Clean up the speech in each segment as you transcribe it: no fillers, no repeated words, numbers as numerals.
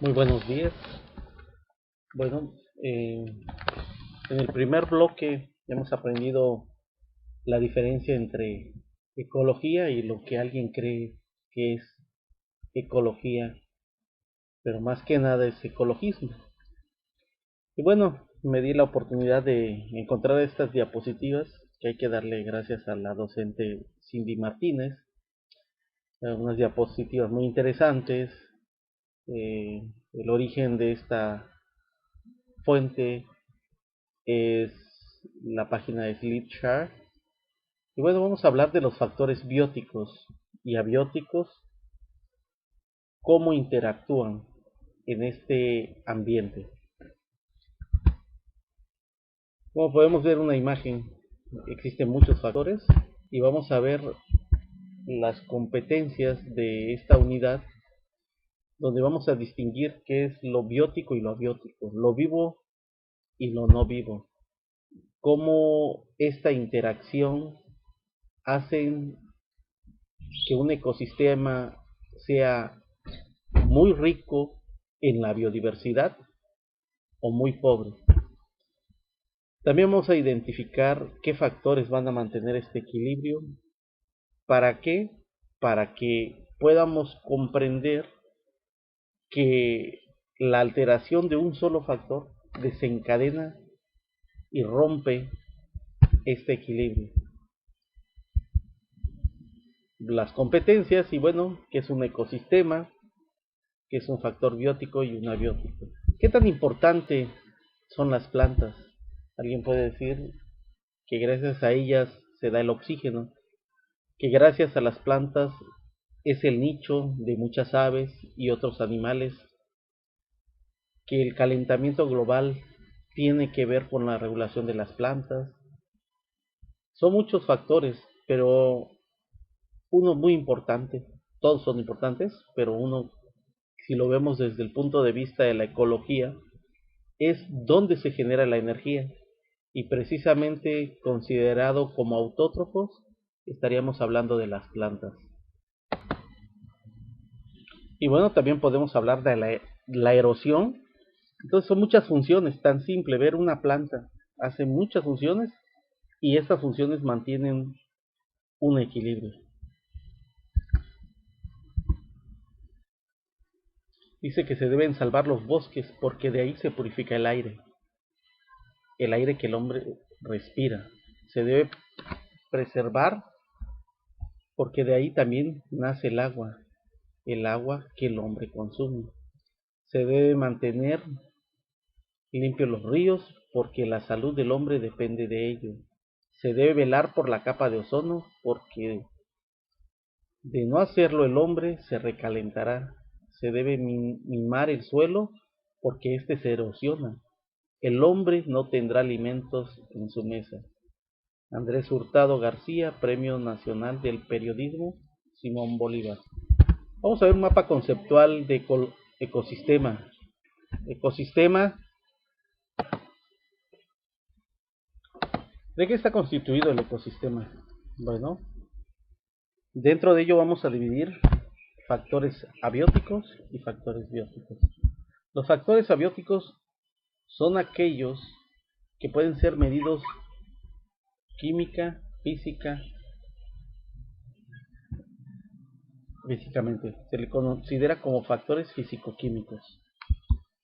Muy buenos días. Bueno, en el primer bloque hemos aprendido la diferencia entre ecología y lo que alguien cree que es ecología, pero más que nada es ecologismo. Y bueno, me di la oportunidad de encontrar estas diapositivas que hay que darle gracias a la docente Cindy Martínez. Unas diapositivas muy interesantes. El origen de esta fuente es la página de Flipchart. Y bueno, vamos a hablar de los factores bióticos y abióticos, cómo interactúan en este ambiente. Como podemos ver en una imagen, existen muchos factores y vamos a ver las competencias de esta unidad, donde vamos a distinguir qué es lo biótico y lo abiótico, lo vivo y lo no vivo, cómo esta interacción hacen que un ecosistema sea muy rico en la biodiversidad o muy pobre. También vamos a identificar qué factores van a mantener este equilibrio. ¿Para qué? Para que podamos comprender que la alteración de un solo factor desencadena y rompe este equilibrio. Las competencias y bueno, que es un ecosistema, que es un factor biótico y un abiótico. ¿Qué tan importante son las plantas? Alguien puede decir que gracias a ellas se da el oxígeno, que gracias a las plantas es el nicho de muchas aves y otros animales, que el calentamiento global tiene que ver con la regulación de las plantas. Son muchos factores, pero uno muy importante, todos son importantes, pero uno, si lo vemos desde el punto de vista de la ecología, es dónde se genera la energía. Y precisamente considerado como autótrofos, estaríamos hablando de las plantas. Y bueno, también podemos hablar de la erosión. Entonces son muchas funciones, tan simple, ver una planta hace muchas funciones y estas funciones mantienen un equilibrio. Dice que se deben salvar los bosques porque de ahí se purifica el aire que el hombre respira. Se debe preservar porque de ahí también nace el agua que el hombre consume. Se debe mantener limpios los ríos porque la salud del hombre depende de ello. Se debe velar por la capa de ozono porque de no hacerlo el hombre se recalentará. Se debe mimar el suelo porque éste se erosiona. El hombre no tendrá alimentos en su mesa. Andrés Hurtado García, Premio Nacional del Periodismo, Simón Bolívar. Vamos a ver un mapa conceptual de ecosistema. Ecosistema, ¿de qué está constituido el ecosistema? Bueno, dentro de ello vamos a dividir factores abióticos y factores bióticos. Los factores abióticos son aquellos que pueden ser medidos química, físicamente. Se le considera como factores físico-químicos.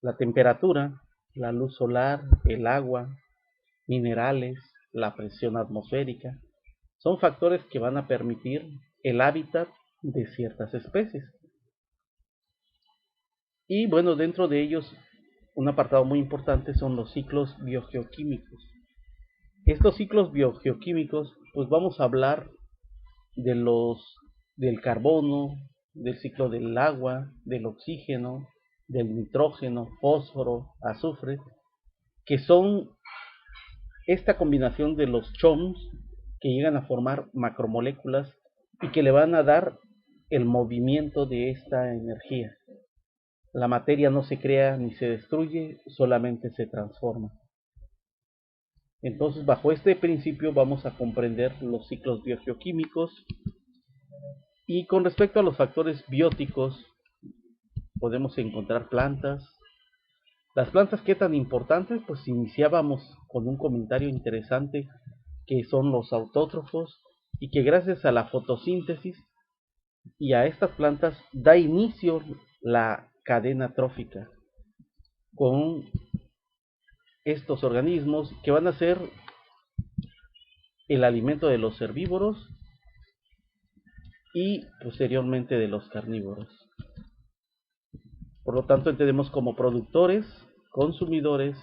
La temperatura, la luz solar, el agua, minerales, la presión atmosférica, son factores que van a permitir el hábitat de ciertas especies. Y bueno, dentro de ellos, un apartado muy importante son los ciclos biogeoquímicos. Estos ciclos biogeoquímicos, pues vamos a hablar de del carbono, del ciclo del agua, del oxígeno, del nitrógeno, fósforo, azufre, que son esta combinación de los CHOMS que llegan a formar macromoléculas y que le van a dar el movimiento de esta energía. La materia no se crea ni se destruye, solamente se transforma. Entonces, bajo este principio vamos a comprender los ciclos biogeoquímicos. Y con respecto a los factores bióticos, podemos encontrar plantas. Las plantas, ¿qué tan importantes? Pues iniciábamos con un comentario interesante que son los autótrofos y que gracias a la fotosíntesis y a estas plantas da inicio la cadena trófica con estos organismos que van a ser el alimento de los herbívoros y posteriormente de los carnívoros. Por lo tanto, entendemos como productores, consumidores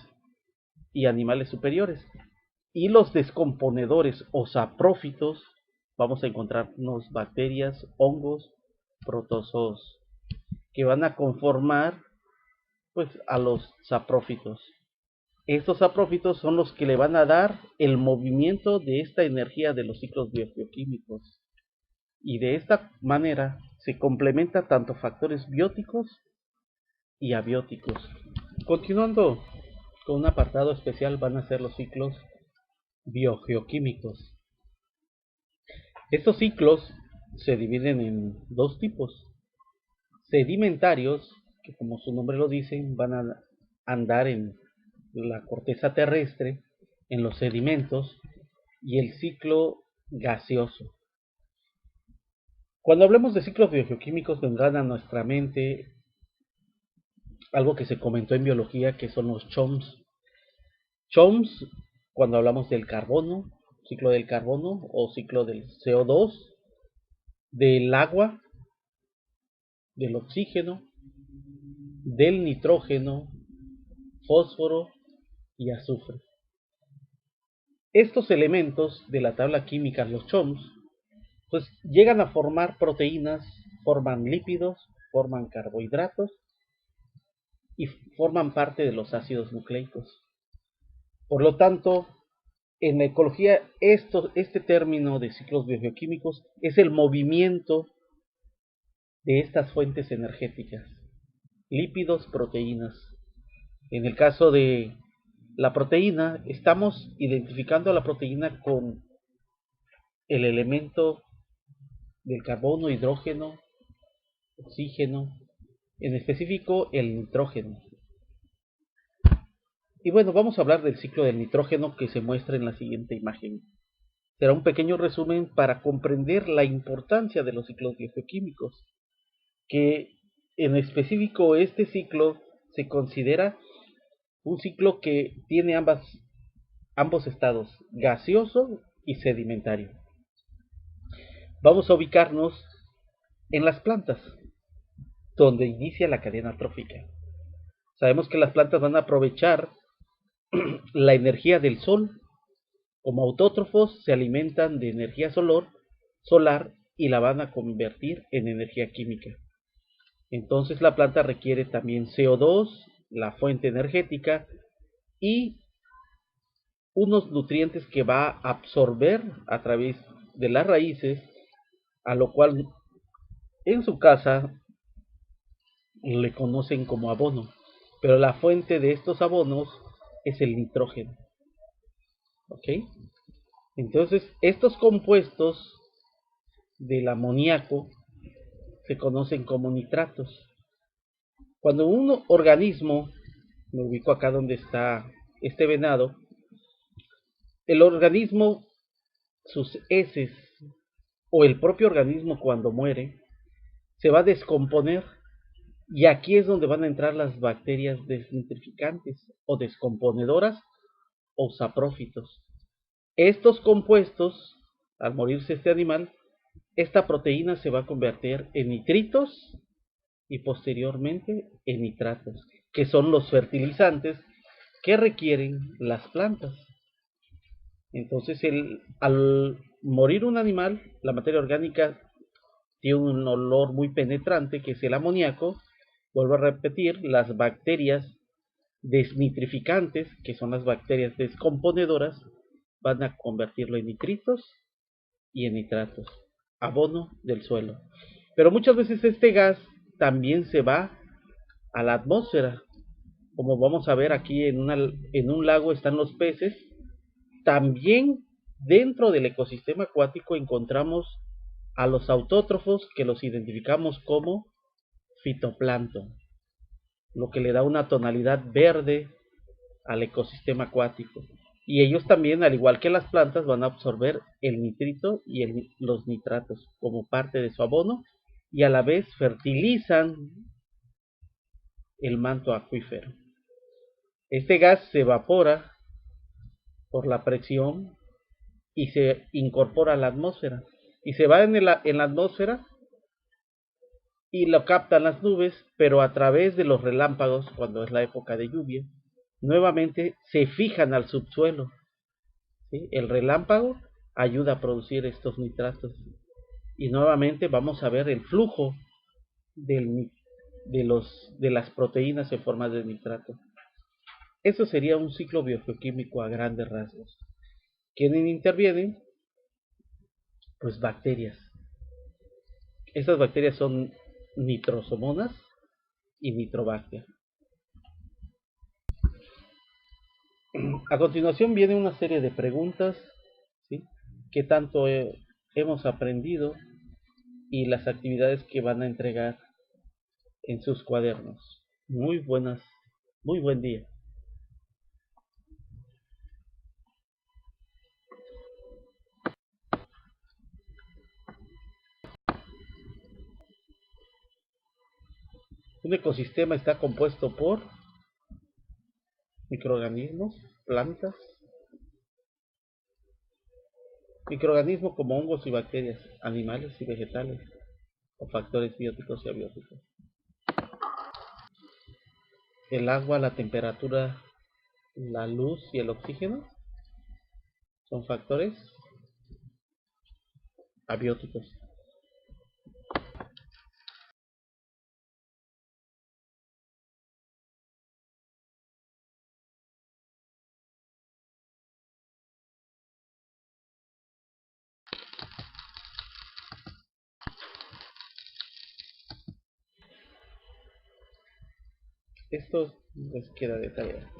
y animales superiores. Y los descomponedores o saprófitos, vamos a encontrarnos bacterias, hongos, protozoos, que van a conformar pues a los saprófitos. Estos saprófitos son los que le van a dar el movimiento de esta energía de los ciclos biogeoquímicos. Y de esta manera se complementa tanto factores bióticos y abióticos. Continuando con un apartado especial van a ser los ciclos biogeoquímicos. Estos ciclos se dividen en dos tipos: sedimentarios, que como su nombre lo dice, van a andar en la corteza terrestre, en los sedimentos, y el ciclo gaseoso. Cuando hablemos de ciclos biogeoquímicos vendrán a nuestra mente algo que se comentó en biología, que son los CHOMS. CHOMS, cuando hablamos del carbono, ciclo del carbono o ciclo del CO2, del agua, del oxígeno, del nitrógeno, fósforo y azufre. Estos elementos de la tabla química, los CHOMS, pues llegan a formar proteínas, forman lípidos, forman carbohidratos y forman parte de los ácidos nucleicos. Por lo tanto, en la ecología, este término de ciclos biogeoquímicos es el movimiento de estas fuentes energéticas, lípidos, proteínas. En el caso de la proteína, estamos identificando a la proteína con el elemento del carbono, hidrógeno, oxígeno, en específico el nitrógeno. Y bueno, vamos a hablar del ciclo del nitrógeno que se muestra en la siguiente imagen. Será un pequeño resumen para comprender la importancia de los ciclos biogeoquímicos, que en específico este ciclo se considera un ciclo que tiene ambos estados, gaseoso y sedimentario. Vamos a ubicarnos en las plantas, donde inicia la cadena trófica. Sabemos que las plantas van a aprovechar la energía del sol. Como autótrofos se alimentan de energía solar y la van a convertir en energía química. Entonces la planta requiere también CO2, la fuente energética, y unos nutrientes que va a absorber a través de las raíces, a lo cual en su casa le conocen como abono, pero la fuente de estos abonos es el nitrógeno. ¿Ok? Entonces, estos compuestos del amoníaco se conocen como nitratos. Cuando un organismo, me ubico acá donde está este venado, el organismo, sus heces o el propio organismo cuando muere, se va a descomponer, y aquí es donde van a entrar las bacterias desnitrificantes o descomponedoras o saprófitos. Estos compuestos, al morirse este animal, esta proteína se va a convertir en nitritos y posteriormente en nitratos, que son los fertilizantes que requieren las plantas. Entonces, al morir un animal, la materia orgánica tiene un olor muy penetrante, que es el amoníaco. Vuelvo a repetir, las bacterias desnitrificantes, que son las bacterias descomponedoras, van a convertirlo en nitritos y en nitratos, abono del suelo. Pero muchas veces este gas también se va a la atmósfera. Como vamos a ver aquí en un lago están los peces. También dentro del ecosistema acuático encontramos a los autótrofos, que los identificamos como fitoplancton. lo que le da una tonalidad verde al ecosistema acuático. Y ellos también, al igual que las plantas, van a absorber el nitrito y los nitratos como parte de su abono, y a la vez fertilizan el manto acuífero. Este gas se evapora por la presión y se incorpora a la atmósfera. Y se va en la atmósfera y lo captan las nubes, pero a través de los relámpagos, cuando es la época de lluvia, nuevamente se fijan al subsuelo. ¿Sí? El relámpago ayuda a producir estos nitratos. Y nuevamente vamos a ver el flujo de las proteínas en forma de nitrato. Eso sería un ciclo biogeoquímico a grandes rasgos. ¿Quiénes intervienen? Pues bacterias. Estas bacterias son nitrosomonas y nitrobacter. A continuación viene una serie de preguntas, ¿sí? ¿Qué tanto hemos aprendido? Y las actividades que van a entregar en sus cuadernos. Muy buen día. Un ecosistema está compuesto por microorganismos, plantas, microorganismos como hongos y bacterias, animales y vegetales, o factores bióticos y abióticos. El agua, la temperatura, la luz y el oxígeno son factores abióticos. Esto les queda de tarea.